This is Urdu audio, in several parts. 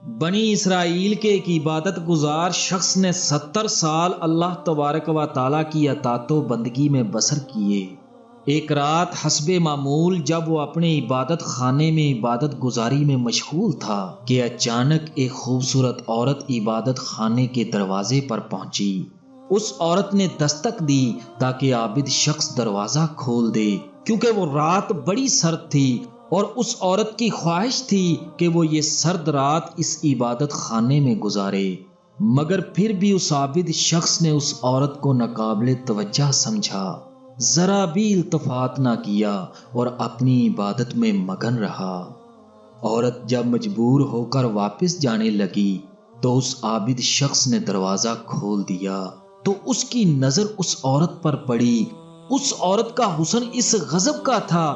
بنی اسرائیل کے ایک عبادت گزار شخص نے 70 سال اللہ تبارک و تعالیٰ کی اطاعت و بندگی میں بسر کیے۔ ایک رات حسب معمول جب وہ اپنے عبادت خانے میں عبادت گزاری میں مشغول تھا کہ اچانک ایک خوبصورت عورت عبادت خانے کے دروازے پر پہنچی۔ اس عورت نے دستک دی تاکہ عابد شخص دروازہ کھول دے، کیونکہ وہ رات بڑی سرد تھی اور اس عورت کی خواہش تھی کہ وہ یہ سرد رات اس عبادت خانے میں گزارے، مگر پھر بھی اس عابد شخص نے اس عورت کو ناقابل توجہ سمجھا، ذرا بھی التفات نہ کیا اور اپنی عبادت میں مگن رہا۔ عورت جب مجبور ہو کر واپس جانے لگی تو اس عابد شخص نے دروازہ کھول دیا تو اس کی نظر اس عورت پر پڑی۔ اس عورت کا حسن اس غضب کا تھا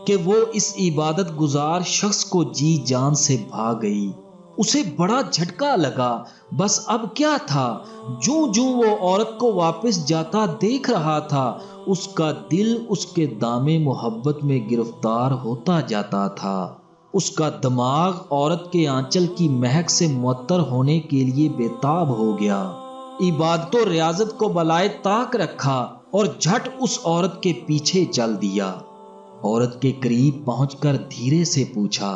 کہ وہ اس عبادت گزار شخص کو جی جان سے بھاگ گئی۔ اسے بڑا جھٹکا لگا، بس اب کیا تھا، جوں جوں وہ عورت کو واپس جاتا دیکھ رہا تھا اس کا دل اس کے دام محبت میں گرفتار ہوتا جاتا تھا۔ اس کا دماغ عورت کے آنچل کی مہک سے معطر ہونے کے لیے بےتاب ہو گیا۔ عبادت و ریاضت کو بالائے طاق رکھا اور جھٹ اس عورت کے پیچھے چل دیا۔ عورت کے قریب پہنچ کر دھیرے سے پوچھا،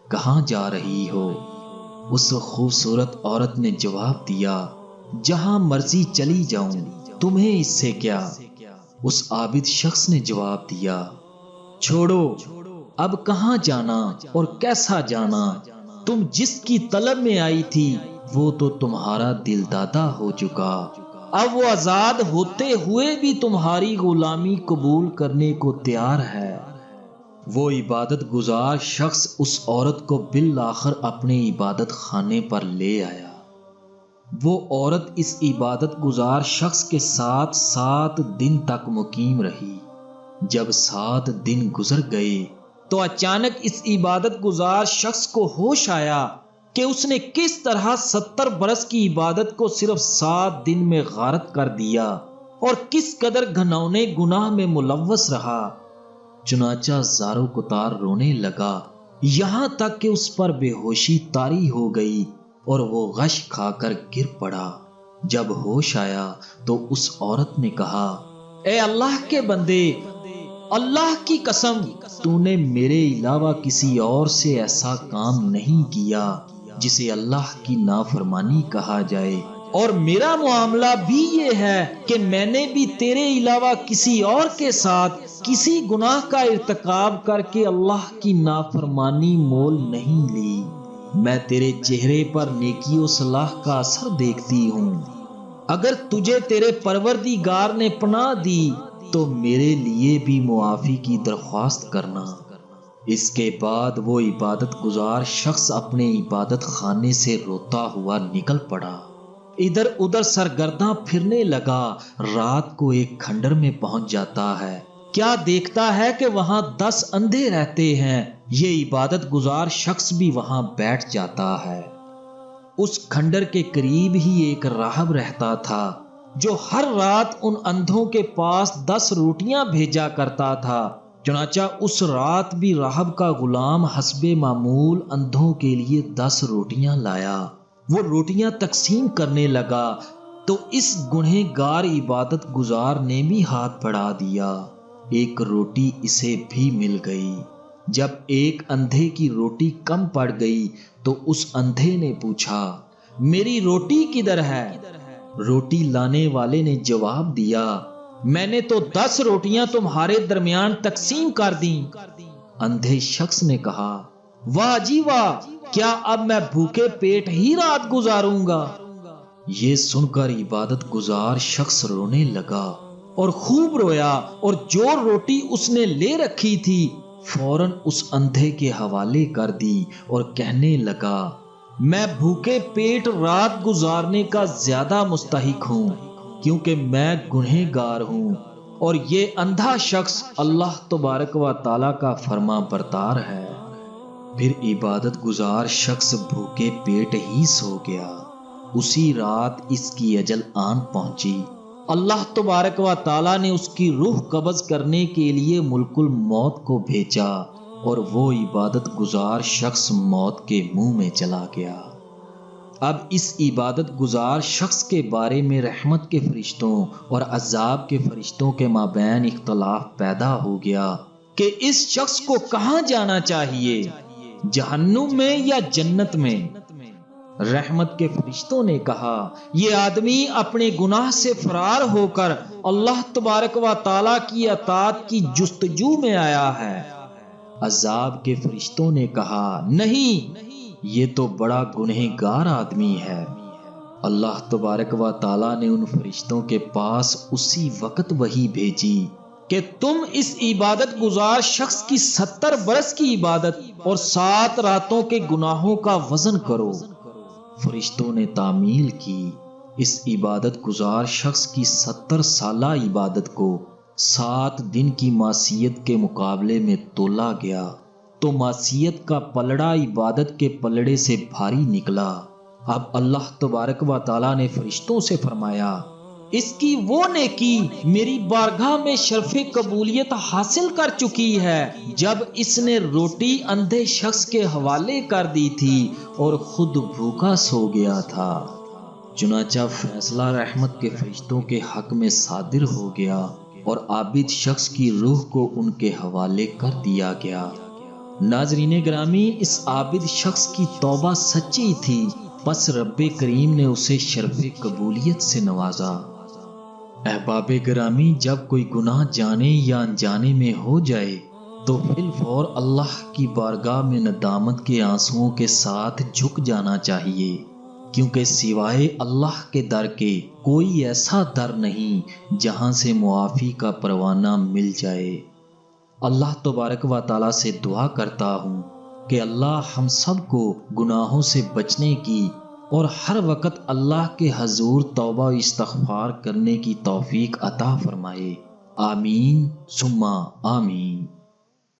کہاں جا رہی ہو؟ اس خوبصورت عورت نے جواب دیا، جہاں مرضی چلی جاؤں، تمہیں اس سے کیا؟ اس عابد شخص نے جواب دیا، چھوڑو، اب کہاں جانا اور کیسا جانا؟ تم جس کی طلب میں آئی تھی وہ تو تمہارا دل دادا ہو چکا، اب وہ آزاد ہوتے ہوئے بھی تمہاری غلامی قبول کرنے کو تیار ہے۔ وہ عبادت گزار شخص اس عورت کو بالآخر اپنے عبادت خانے پر لے آیا۔ وہ عورت اس عبادت گزار شخص کے ساتھ 7 دن تک مقیم رہی۔ جب 7 دن گزر گئے تو اچانک اس عبادت گزار شخص کو ہوش آیا کہ اس نے کس طرح 70 برس کی عبادت کو صرف 7 دن میں غارت کر دیا اور کس قدر گھناؤنے گناہ میں ملوث رہا۔ چنانچہ زارو کتار رونے لگا، یہاں تک کہ اس پر بے ہوشی طاری ہو گئی اور وہ غش کھا کر گر پڑا۔ جب ہوش آیا تو اس عورت نے کہا، اے اللہ کے بندے، اللہ کی قسم، تو نے میرے علاوہ کسی اور سے ایسا کام نہیں کیا جسے اللہ کی نافرمانی کہا جائے، اور میرا معاملہ بھی یہ ہے کہ میں نے بھی تیرے علاوہ کسی اور کے ساتھ کسی گناہ کا ارتکاب کر کے اللہ کی نافرمانی مول نہیں لی۔ میں تیرے چہرے پر نیکی و صلاح کا اثر دیکھتی ہوں، اگر تجھے تیرے پروردگار نے پناہ دی تو میرے لیے بھی معافی کی درخواست کرنا۔ اس کے بعد وہ عبادت گزار شخص اپنے عبادت خانے سے روتا ہوا نکل پڑا۔ ادھر ادھر سرگرداں پھرنے لگا، رات کو ایک کھنڈر میں پہنچ جاتا ہے، کیا دیکھتا ہے کہ وہاں 10 اندھے رہتے ہیں۔ یہ عبادت گزار شخص بھی وہاں بیٹھ جاتا ہے۔ اس کھنڈر کے قریب ہی ایک راہب رہتا تھا جو ہر رات ان اندھوں کے پاس 10 روٹیاں بھیجا کرتا تھا۔ چنانچہ اس رات بھی راہب کا غلام حسب معمول اندھوں کے لیے 10 روٹیاں لایا۔ وہ روٹیاں تقسیم کرنے لگا تو اس گنہگار عبادت گزار نے بھی ہاتھ بڑھا دیا، ایک روٹی اسے بھی مل گئی۔ جب ایک اندھے کی روٹی کم پڑ گئی تو اس اندھے نے پوچھا، میری روٹی کدھر ہے؟ روٹی لانے والے نے جواب دیا، میں نے تو 10 روٹیاں تمہارے درمیان تقسیم کر دیں۔ اندھے شخص نے کہا، واہ جی واہ، کیا اب میں بھوکے پیٹ ہی رات گزاروں گا؟ یہ سن کر عبادت گزار شخص رونے لگا اور خوب رویا، اور جو روٹی اس نے لے رکھی تھی فوراً اس اندھے کے حوالے کر دی اور کہنے لگا، میں بھوکے پیٹ رات گزارنے کا زیادہ مستحق ہوں، کیونکہ میں گنہگار ہوں، اور یہ اندھا شخص اللہ تبارک و تعالیٰ کا فرما بردار ہے۔ پھر عبادت گزار شخص بھوکے پیٹ ہی سو گیا۔ اسی رات اس کی اجل آن پہنچی۔ اللہ تبارک و تعالیٰ نے اس کی روح قبض کرنے کے لیے ملک الموت کو بھیجا اور وہ عبادت گزار شخص موت کے منہ میں چلا گیا۔ اب اس عبادت گزار شخص کے بارے میں رحمت کے فرشتوں اور عذاب کے فرشتوں کے مابین اختلاف پیدا ہو گیا کہ اس شخص کو کہاں جانا چاہیے، جہنم میں یا جنت میں؟ رحمت کے فرشتوں نے کہا یہ آدمی اپنے گناہ سے فرار ہو کر اللہ تبارک و تعالیٰ کی اطاعت کی جستجو میں آیا ہے۔ عذاب کے فرشتوں نے کہا نہیں، یہ تو بڑا گنہگار آدمی ہے۔ اللہ تبارک و تعالیٰ نے ان فرشتوں کے پاس اسی وقت وحی بھیجی کہ تم اس عبادت گزار شخص کی 70 برس کی عبادت اور 7 راتوں کے گناہوں کا وزن کرو۔ فرشتوں نے تعمیل کی، اس عبادت گزار شخص کی 70 سالہ عبادت کو 7 دن کی معصیت کے مقابلے میں تولا گیا تو معصیت کا پلڑا عبادت کے پلڑے سے بھاری نکلا۔ اب اللہ تبارک و تعالیٰ نے فرشتوں سے فرمایا اس کی وہ نیکی میری بارگاہ میں شرف قبولیت حاصل کر چکی ہے جب اس نے روٹی اندھے شخص کے حوالے کر دی تھی اور خود بھوکا سو گیا تھا۔ چنانچہ فیصلہ رحمت کے فرشتوں کے حق میں صادر ہو گیا اور عابد شخص کی روح کو ان کے حوالے کر دیا گیا۔ ناظرین گرامی، اس عابد شخص کی توبہ سچی تھی، پس رب کریم نے اسے شرف قبولیت سے نوازا۔ احباب گرامی، جب کوئی گناہ جانے یا انجانے میں ہو جائے تو فی الفور اللہ کی بارگاہ میں ندامت کے آنسوؤں کے ساتھ جھک جانا چاہیے، کیونکہ سوائے اللہ کے در کے کوئی ایسا در نہیں جہاں سے معافی کا پروانہ مل جائے۔ اللہ تبارک و تعالیٰ سے دعا کرتا ہوں کہ اللہ ہم سب کو گناہوں سے بچنے کی اور ہر وقت اللہ کے حضور توبہ و استغفار کرنے کی توفیق عطا فرمائے۔ آمین ثم آمین۔